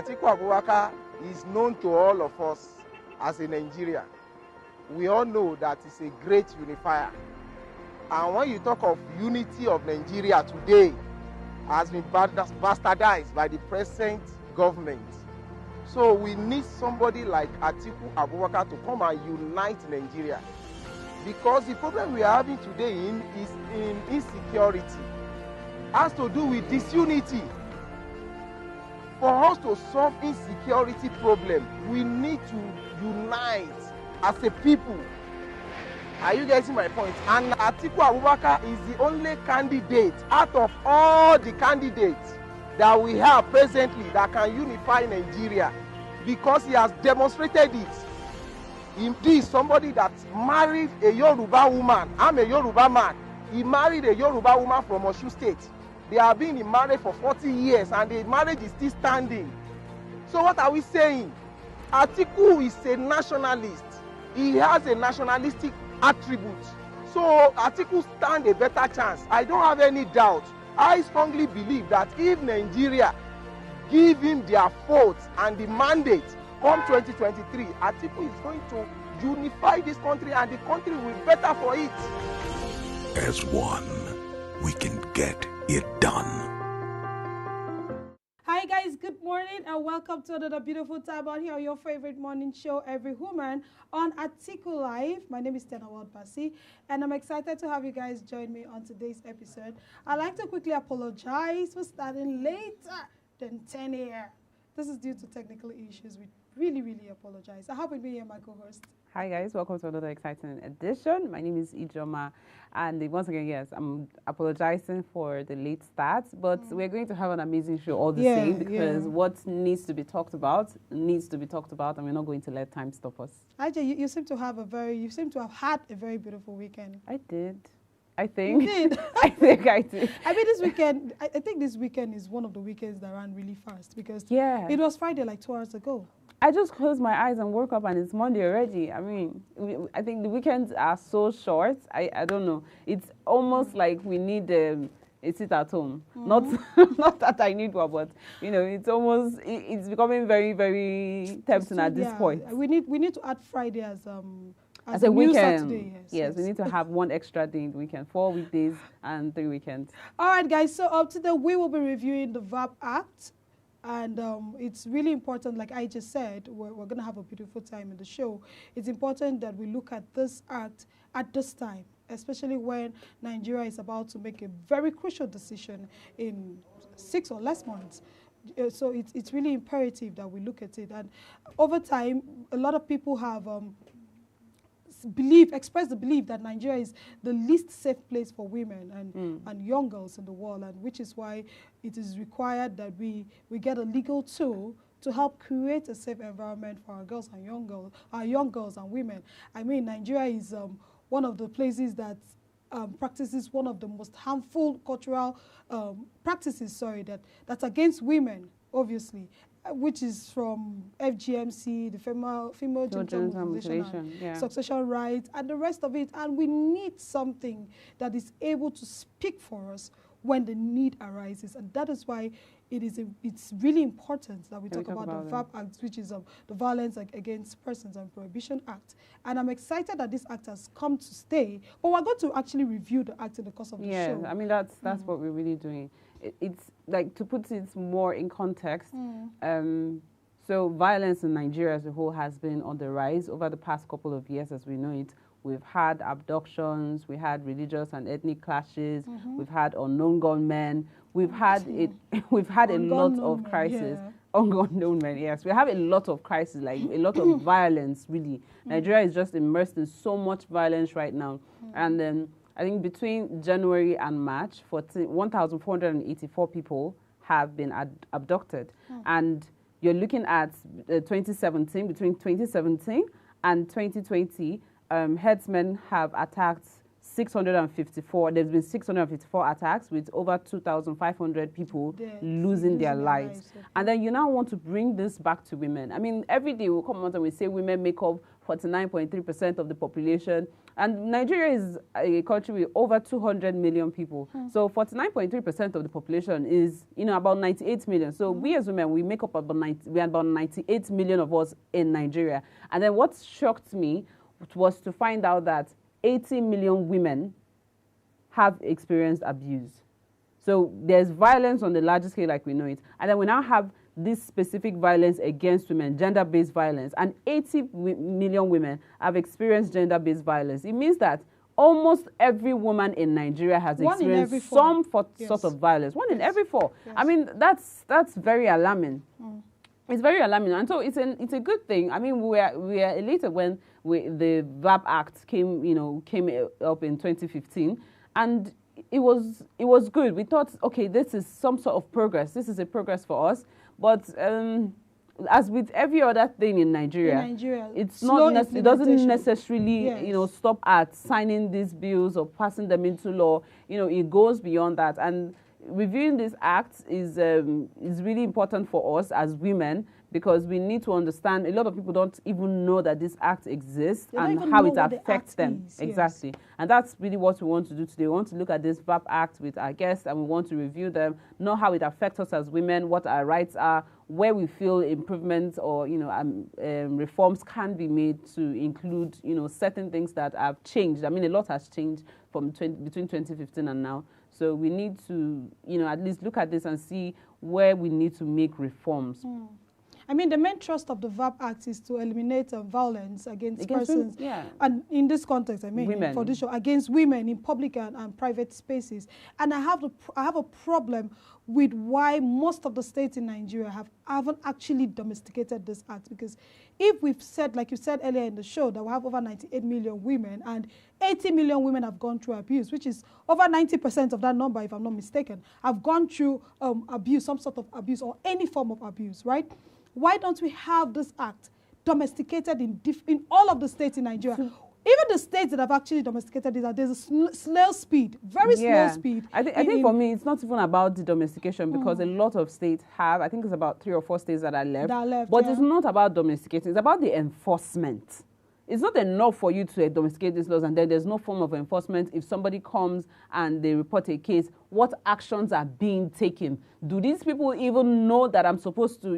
Atiku Abubakar is known to all of us as a Nigerian. We all know that he's a great unifier. And when you talk of unity of Nigeria today, has been bastardized by the present government. So we need somebody like Atiku Abubakar to come and unite Nigeria. Because the problem we are having today is in insecurity. Has to do with disunity. For us to solve insecurity problem, we need to unite as a people. Are you getting my point? And Atiku Abubakar is the only candidate out of all the candidates that we have presently that can unify Nigeria, because he has demonstrated it. He is somebody that married a Yoruba woman. I'm a Yoruba man. He married a Yoruba woman from Osun State. They have been in marriage for 40 years and the marriage is still standing. So what are we saying? Atiku is a nationalist. He has a nationalistic attribute. So Atiku stand a better chance. I don't have any doubt. I strongly believe that if Nigeria give him their vote and the mandate come 2023, Atiku is going to unify this country and the country will be better for it. As one, we can get it done. Hi guys, good morning and welcome to another beautiful time out here on your favorite morning show, Every Woman, on AtikuLive. My name is Vapp Act, and I'm excited to have you guys join me on today's episode. I'd like to quickly apologize for starting later than 10 a.m. This is due to technical issues. We really apologize. I have with me here my co-host. Hi guys, welcome to another exciting edition. My name is Ijoma, and once again, yes, I'm apologizing for the late start, but we're going to have an amazing show all the same, because what needs to be talked about, and we're not going to let time stop us. Ajay, you seem to have had a very beautiful weekend. I did. I think. You did. I think I did. I mean, this weekend, I think this weekend is one of the weekends that ran really fast, because it was Friday like 2 hours ago. I just closed my eyes and woke up and it's Monday already. I mean, I think the weekends are so short. I don't know. It's almost like we need a sit at home. Not that I need one, but you know, it's becoming very tempting at this point. We need to add Friday as a weekend. Saturday, yes, we need to have one extra day in the weekend, 4 weekdays and 3 weekends. All right, guys. So today we will be reviewing the Vapp Act. And it's really important, like I just said, we're going to have a beautiful time in the show. It's important that we look at this act at this time, especially when Nigeria is about to make a very crucial decision in 6 or less months. So it's really imperative that we look at it. And over time, a lot of people have expressed the belief that Nigeria is the least safe place for women and young girls in the world, and which is why it is required that we get a legal tool to help create a safe environment for our girls and young girls and women. I mean, Nigeria is one of the places that practices one of the most harmful cultural practices, that's against women, obviously, which is from FGMC, the female genital mutilation, succession rights, and the rest of it. And we need something that is able to speak for us when the need arises. And that is why it's really important that we talk about the Vapp Act, which is the Violence Against Persons and Prohibition Act. And I'm excited that this act has come to stay. But we're going to actually review the act in the course of the show. Yeah, I mean, that's what we're really doing. It's like, to put it more in context, so violence in Nigeria as a whole has been on the rise over the past couple of years, as we know it. We've had abductions, we had religious and ethnic clashes, we've had unknown gunmen, we've had a lot of crises. Unknown men, yes. We have a lot of crises, like a lot of violence, really. Nigeria is just immersed in so much violence right now. And then I think between January and March, 1,484 people have been abducted. And you're looking at between 2017 and 2020, herdsmen have attacked 654. There's been 654 attacks with over 2,500 people losing their lives. And then you now want to bring this back to women. I mean, every day we come out and we say women make up 49.3% of the population. And Nigeria is a country with over 200 million people. So 49.3% of the population is, about 98 million. So we as women, we make up about we are about 98 million of us in Nigeria. And then what shocked me was to find out that 80 million women have experienced abuse. So there's violence on the larger scale like we know it. And then we now have this specific violence against women, gender-based violence. And 80 million women have experienced gender-based violence. It means that almost every woman in Nigeria has experienced some sort of violence. One in every four. Yes. I mean, that's very alarming. It's very alarming. And so it's a good thing. I mean, we are elated when the Vapp Act came up in 2015. And it was good. We thought, okay, this is some sort of progress. This is a progress for us. But as with every other thing in Nigeria, it's not. It doesn't necessarily, stop at signing these bills or passing them into law. It goes beyond that. And reviewing this act is really important for us as women, because we need to understand. A lot of people don't even know that this act exists and how it affects them. Exactly. And that's really what we want to do today. We want to look at this Vapp Act with our guests, and we want to review them, know how it affects us as women, what our rights are, where we feel improvements or reforms can be made to include certain things that have changed. I mean, a lot has changed from between 2015 and now. So we need to at least look at this and see where we need to make reforms. I mean, the main thrust of the Vapp Act is to eliminate violence against persons. And in this context, I mean, women. For this show, against women in public and private spaces. And I have a problem with why most of the states in Nigeria haven't actually domesticated this act. Because if we've said, like you said earlier in the show, that we have over 98 million women and 80 million women have gone through abuse, which is over 90% of that number, if I'm not mistaken, have gone through abuse, some sort of abuse or any form of abuse, right? Why don't we have this act domesticated in all of the states in Nigeria? Even the states that have actually domesticated it, there's a snail speed, very snail speed. I think for me, it's not even about the domestication, because a lot of states have, I think it's about 3 or 4 states that are left. But it's not about domesticating, it's about the enforcement. It's not enough for you to domesticate these laws and then there's no form of enforcement. If somebody comes and they report a case, what actions are being taken? Do these people even know that I'm supposed to,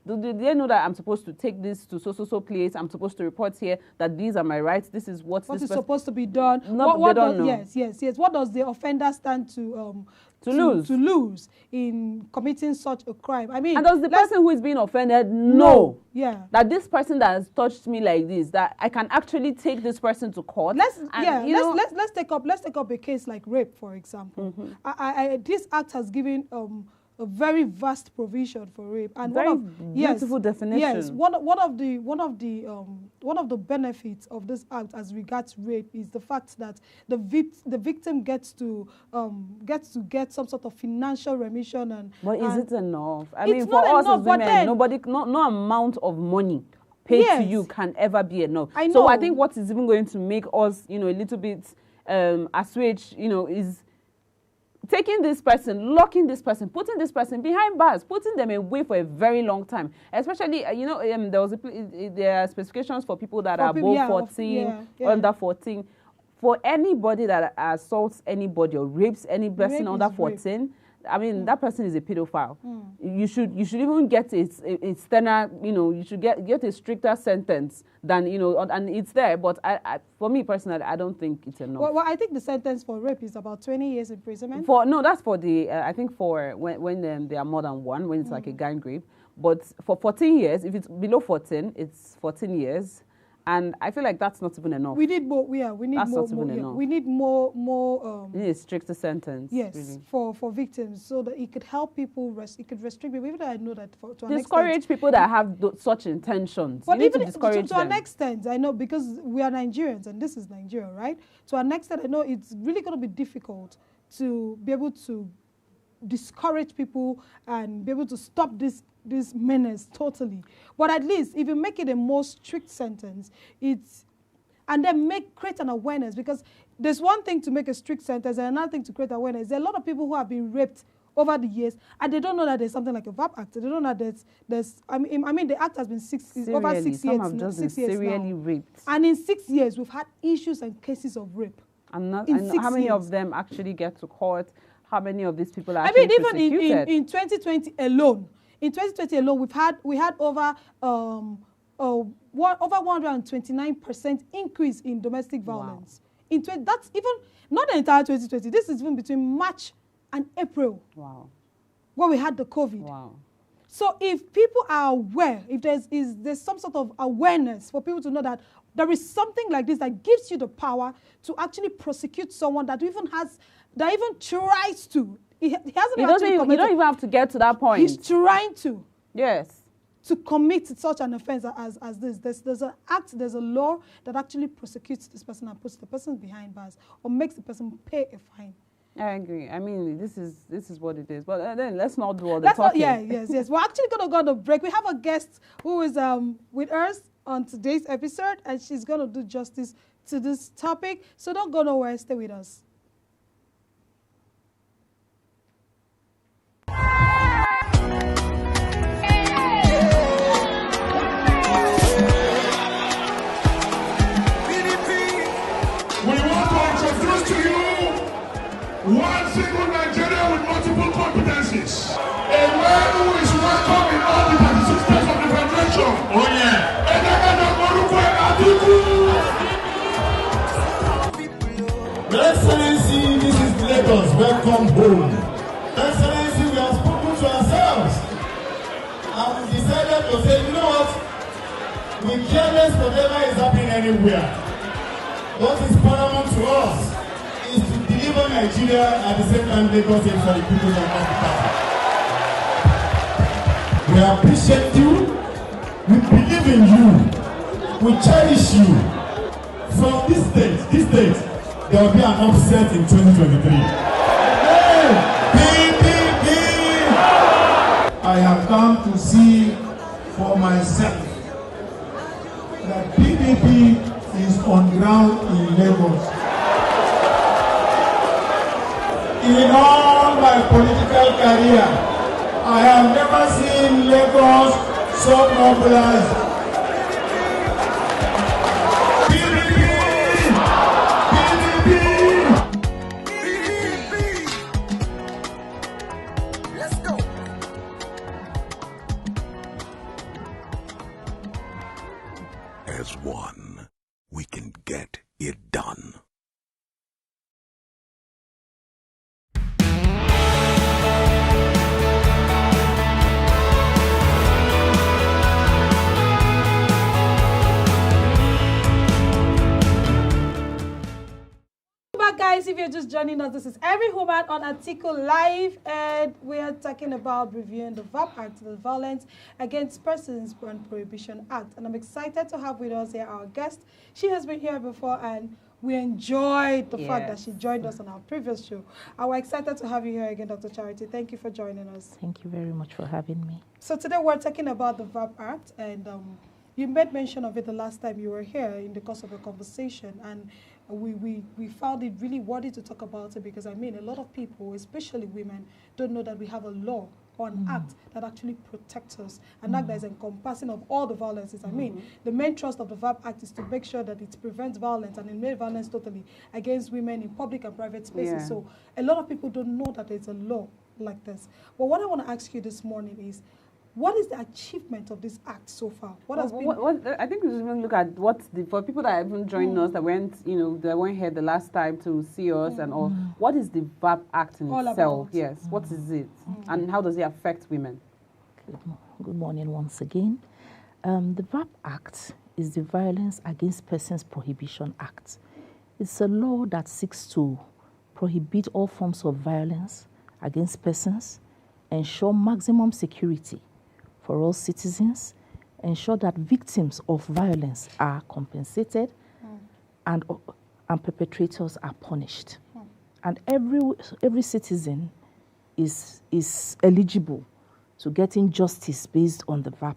do they know that I'm supposed to take this to so place? I'm supposed to report here that these are my rights. This is what is supposed to be done. They don't know. Yes. What does the offender stand to lose in committing such a crime? I mean, and does the person who is being offended know that this person that has touched me like this, that I can actually take this person to court? Let's take up a case like rape, for example. This act has given a very vast provision for rape, and very beautiful definition. Yes, one of the benefits of this act as regards rape is the fact that the victim gets to get some sort of financial remission. But is it enough? I mean, for us as women, no amount of money paid to you can ever be enough. So I think what is even going to make us, a little bit assuage, is taking this person, locking this person, putting this person behind bars, putting them away for a very long time. Especially, there are specifications for people that are above 14, under 14. For anybody that assaults anybody or rapes any person under 14, I mean, that person is a pedophile. You should even get you should get a stricter sentence than, and it's there. But for me personally, I don't think it's enough. Well, I think the sentence for rape is about 20 years imprisonment. That's for the, I think for when they are more than one, when it's like a gang rape. But for 14 years, if it's below 14, it's 14 years. And I feel like that's not even enough. We need more. We need that's more. Not even enough. We need more. We need a stricter sentence. Yes, really. for victims, so that it could help people. It could restrict people. Even though I know that to an extent, discourage people that have such intentions. But even to discourage to an extent, I know, because we are Nigerians and this is Nigeria, right? To an extent, I know it's really going to be difficult to be able to discourage people and be able to stop this menace totally. But at least if you make it a more strict sentence, and then create an awareness, because there's one thing to make a strict sentence and another thing to create awareness. There are a lot of people who have been raped over the years, and they don't know that there's something like a Vapp Act. They don't know that I mean, the act has been over 6 years. Some have just been 6 years serially now. raped. And in 6 years, we've had issues and cases of rape. And How how many of them actually get to court? How many of these people are actually prosecuted? Even in 2020 alone, we had over 129% increase in domestic violence. Wow. That's even not the entire 2020. This is even between March and April. Wow. When we had the COVID. Wow. So if people are aware, if there's some sort of awareness for people to know that there is something like this that gives you the power to actually prosecute someone that even tries to. He hasn't actually committed. You don't even have to get to that point. He's trying to. Yes. To commit such an offense as this. There's an act, there's a law that actually prosecutes this person and puts the person behind bars or makes the person pay a fine. I agree. I mean, this is what it is. But then let's not do all the talking. Yes. We're actually going to go on a break. We have a guest who is with us on today's episode, and she's going to do justice to this topic. So don't go nowhere. Stay with us. One single Nigeria with multiple competencies. A man who is welcome in all the 36 states of the Federation. Oh yeah. Your Excellency, this is Lagos. Welcome home. Your Excellency, we have spoken to ourselves. And we decided to say, you know what? We care less whatever is happening anywhere. What is paramount to us is to deliver Nigeria at the same time Lagos is for the people of Africa. We appreciate you. We believe in you. We cherish you. From this date, there will be an offset in 2023. PDP! I have come to see for myself that PDP is on ground in Lagos. In all my political career, I have never seen Lagos so mobilized. Let's go. As one, we can get it done. Guys, if you're just joining us, this is Every Woman on AtikuLive, and we are talking about reviewing the Vapp Act, the Violence Against Persons and Prohibition Act. And I'm excited to have with us here our guest. She has been here before, and we enjoyed the fact that she joined us on our previous show. And we're excited to have you here again, Dr. Charity. Thank you for joining us. Thank you very much for having me. So today we're talking about the Vapp Act, and you made mention of it the last time you were here in the course of a conversation, and we found it really worthy to talk about it because, I mean, a lot of people, especially women, don't know that we have a law or an act that actually protects us, an act that is encompassing of all the violences. I mean, the main thrust of the Vapp Act is to make sure that it prevents violence and eliminates violence totally against women in public and private spaces. So a lot of people don't know that there's a law like this. But what I want to ask you this morning is, what is the achievement of this act so far? What has been? I think we should even look at for people that haven't joined us, that weren't here the last time to see us and all. What is the Vapp Act in itself? Yes, what is it, and how does it affect women? Good morning once again. The Vapp Act is the Violence Against Persons Prohibition Act. It's a law that seeks to prohibit all forms of violence against persons, ensure maximum security for all citizens, ensure that victims of violence are compensated and perpetrators are punished. And every citizen is eligible to getting justice based on the Vapp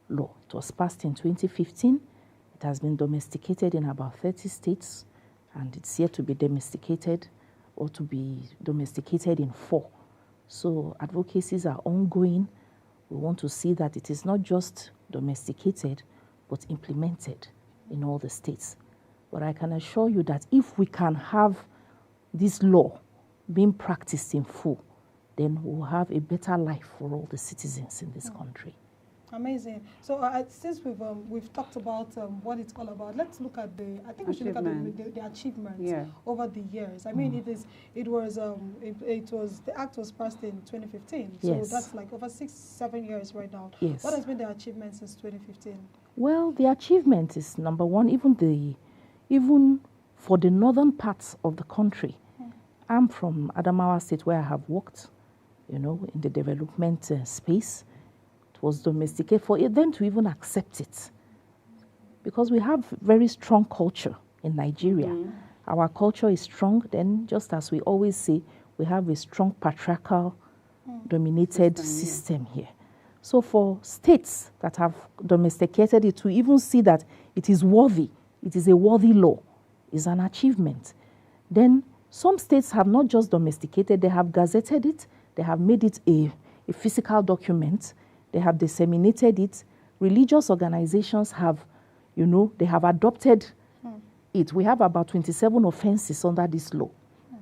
law. It was passed in 2015. It has been domesticated in about 30 states, and it's yet to be domesticated or to be domesticated in 4 So advocacies are ongoing. We want to see that it is not just domesticated, but implemented in all the states. But I can assure you that if we can have this law being practiced in full, then we'll have a better life for all the citizens in this country. Amazing. So since we've talked about what it's all about, let's look at the achievements over the years. I mean, the act was passed in 2015. So that's like over 6-7 years right now. Yes. What has been the achievement since 2015? Well, the achievement is number one. Even for the northern parts of the country, I'm from Adamawa State, where I have worked, in the development space. Was domesticated for them to even accept it, because we have very strong culture in Nigeria. Our culture is strong. Then, just as we always say, we have a strong patriarchal dominated system here. So for states that have domesticated it to even see that it is worthy, it is a worthy law, is an achievement. Then some states have not just domesticated, they have gazetted it, they have made it a physical document. They have disseminated it. Religious organizations have, they have adopted it. We have about 27 offenses under this law.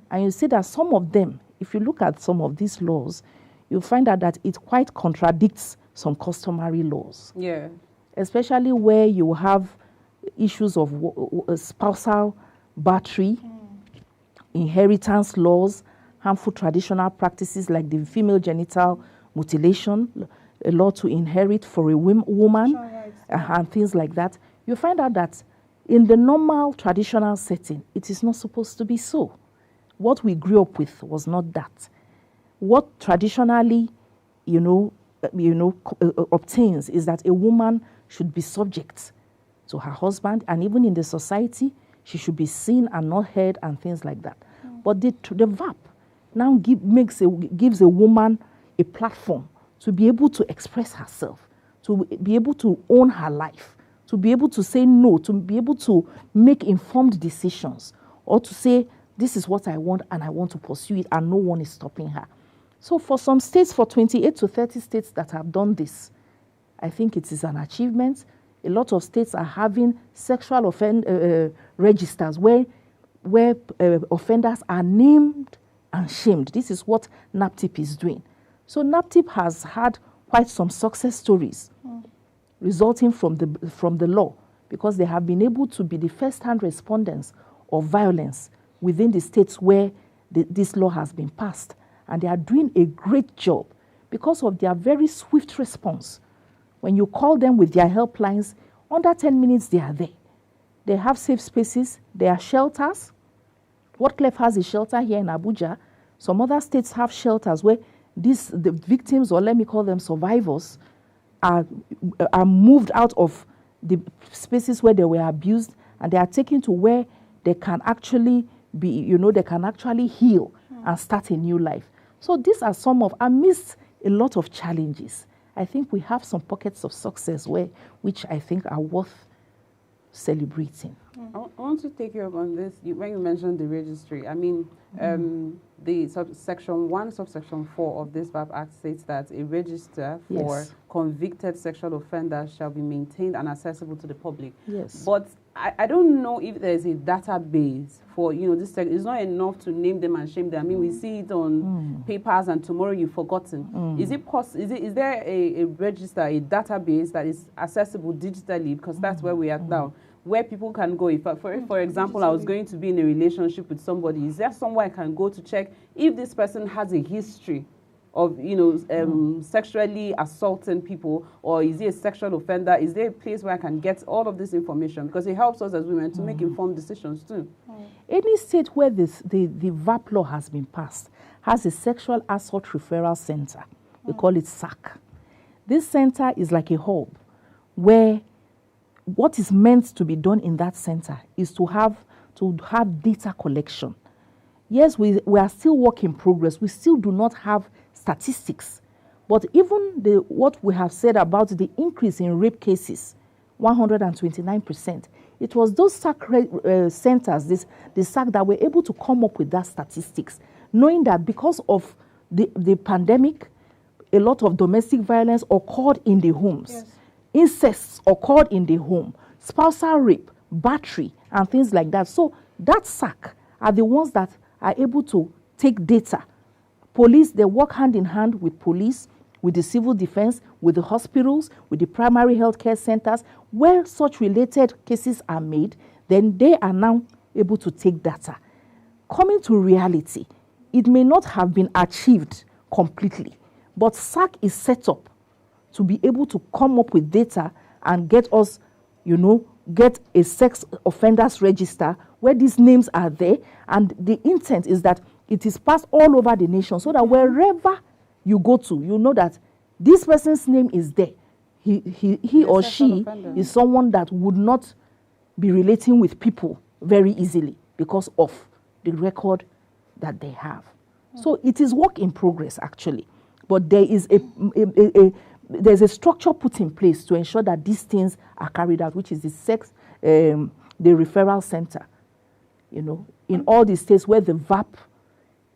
And you see that some of them, if you look at some of these laws, you'll find out that it quite contradicts some customary laws. Yeah. Especially where you have issues of spousal battery, inheritance laws, harmful traditional practices like the female genital mutilation, a law to inherit for a woman, and things like that. You find out that in the normal traditional setting, it is not supposed to be so. What we grew up with was not that. What traditionally, obtains is that a woman should be subject to her husband, and even in the society, she should be seen and not heard and things like that. But the Vapp now gives a woman a platform to be able to express herself, to be able to own her life, to be able to say no, to be able to make informed decisions, or to say, this is what I want and I want to pursue it, and no one is stopping her. So for some states, for 28 to 30 states that have done this, I think it is an achievement. A lot of states are having sexual registers where offenders are named and shamed. This is what NAPTIP is doing. So NAPTIP has had quite some success stories resulting from the law, because they have been able to be the first-hand respondents of violence within the states where this law has been passed. And they are doing a great job because of their very swift response. When you call them with their helplines, under 10 minutes they are there. They have safe spaces, there are shelters. Whatclef has a shelter here in Abuja. Some other states have shelters where the victims, or let me call them survivors, are moved out of the spaces where they were abused, and they are taken to where they can actually be, they can actually heal and start a new life. So these are some of, amidst a lot of challenges, I think we have some pockets of success which I think are worth celebrating. I want to take you up on this. When you mentioned the registry, I mean, the subsection 1, subsection 4 of this Vapp Act states that a register for convicted sexual offenders shall be maintained and accessible to the public. Yes. But I don't know if there's a database for, this. It's not enough to name them and shame them. I mean, we see it on papers and tomorrow you've forgotten. Is there a register, a database that is accessible digitally? Because that's where we are now, where people can go. If, for example, I was going to be in a relationship with somebody, is there somewhere I can go to check if this person has a history of, sexually assaulting people, or is he a sexual offender? Is there a place where I can get all of this information? Because it helps us as women to make informed decisions too. Any state where the Vapp law has been passed has a sexual assault referral center. We call it SAC. This center is like a hub where what is meant to be done in that center is to have data collection. Yes, we are still work in progress. We still do not have statistics. But even what we have said about the increase in rape cases, 129%, it was those SAC centers, the SAC, that were able to come up with that statistics, knowing that because of the pandemic, a lot of domestic violence occurred in the homes. Yes. Incest occurred in the home, spousal rape, battery, and things like that. So that SAC are the ones that are able to take data. Police, they work hand in hand with police, with the civil defense, with the hospitals, with the primary healthcare centers. Where such related cases are made, then they are now able to take data. Coming to reality, it may not have been achieved completely, but SAC is set up to be able to come up with data and get us, get a sex offenders register where these names are there. And the intent is that it is passed all over the nation so that wherever you go to, you know that this person's name is there. He or she is someone that would not be relating with people very easily because of the record that they have. So it is work in progress, actually. But there is there's a structure put in place to ensure that these things are carried out, which is the referral center, in all the states where the Vapp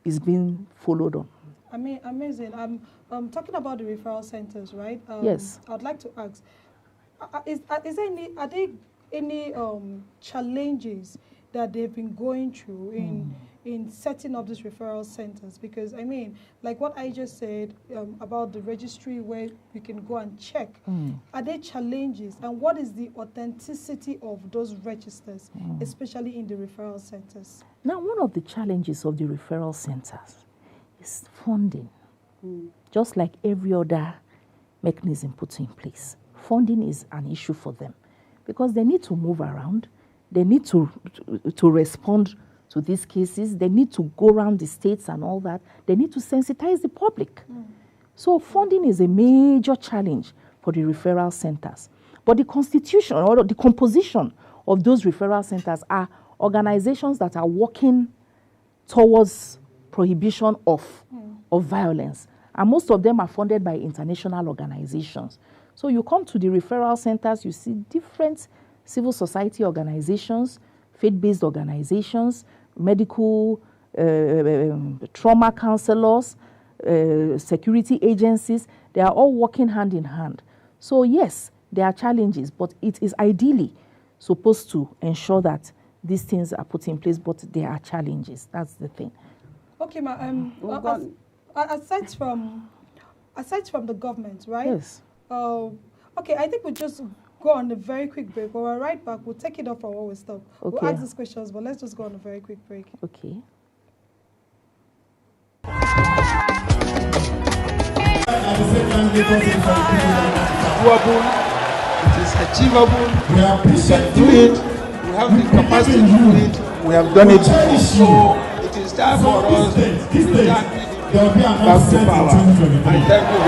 is being followed on. I mean, amazing. I'm talking about the referral centers, right? Yes. I'd like to ask, are there any challenges that they've been going through in setting up these referral centers? Because, I mean, like what I just said about the registry where you can go and check, are there challenges? And what is the authenticity of those registers, especially in the referral centers? Now, one of the challenges of the referral centers is funding. Just like every other mechanism put in place, funding is an issue for them because they need to move around. They need to respond to these cases. They need to go around the states and all that. They need to sensitize the public. So funding is a major challenge for the referral centers. But the constitution or the composition of those referral centers are organizations that are working towards prohibition of violence. And most of them are funded by international organizations. So you come to the referral centers, you see different civil society organizations, faith-based organizations, medical trauma counselors, security agencies. They are all working hand in hand. So yes, there are challenges, but it is ideally supposed to ensure that these things are put in place, but there are challenges. That's the thing. Okay, aside from the government, right? Yes. Okay, I think we'll just go on a very quick break. When we're right back, we'll take it off from where we stop. Okay. We'll ask these questions, but let's just go on a very quick break. Okay. Doable, it is achievable, we can do it, we have the capacity to do it, we have done it before. So it is time for us to return back to power. I thank you.